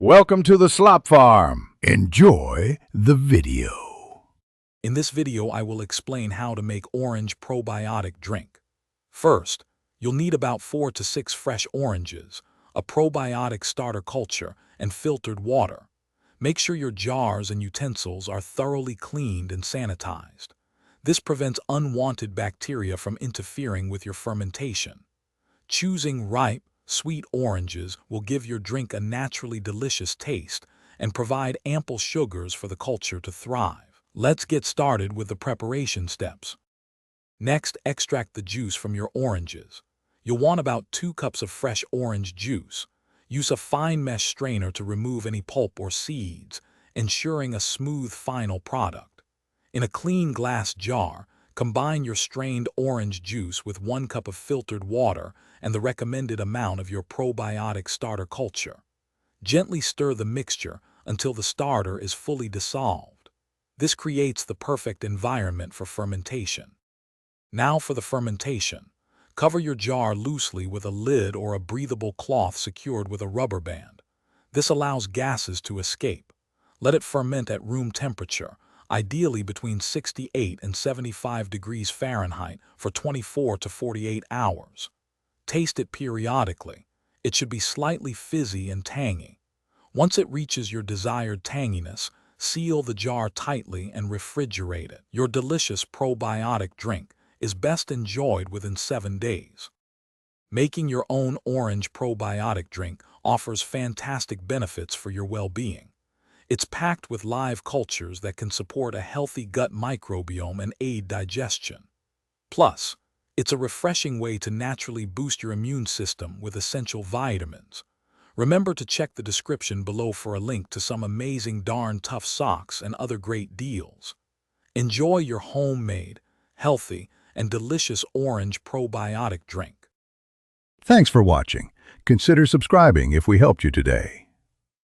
Welcome to the Slop Farm. Enjoy the video. In this video, I will explain how to make orange probiotic drink. First, you'll need about 4 to 6 fresh oranges, a probiotic starter culture, and filtered water. Make sure your jars and utensils are thoroughly cleaned and sanitized. This prevents unwanted bacteria from interfering with your fermentation. Choosing ripe, sweet oranges will give your drink a naturally delicious taste and provide ample sugars for the culture to thrive. Let's get started with the preparation steps. Next, extract the juice from your oranges. You'll want about 2 cups of fresh orange juice. Use a fine mesh strainer to remove any pulp or seeds, ensuring a smooth final product. In a clean glass jar, combine your strained orange juice with 1 cup of filtered water and the recommended amount of your probiotic starter culture. Gently stir the mixture until the starter is fully dissolved. This creates the perfect environment for fermentation. Now for the fermentation. Cover your jar loosely with a lid or a breathable cloth secured with a rubber band. This allows gases to escape. Let it ferment at room temperature, ideally between 68 and 75 degrees Fahrenheit for 24 to 48 hours. Taste it periodically. It should be slightly fizzy and tangy. Once it reaches your desired tanginess, seal the jar tightly and refrigerate it. Your delicious probiotic drink is best enjoyed within 7 days. Making your own orange probiotic drink offers fantastic benefits for your well-being. It's packed with live cultures that can support a healthy gut microbiome and aid digestion. Plus, it's a refreshing way to naturally boost your immune system with essential vitamins. Remember to check the description below for a link to some amazing darn tough socks and other great deals. Enjoy your homemade, healthy, and delicious orange probiotic drink. Thanks for watching. Consider subscribing if we helped you today.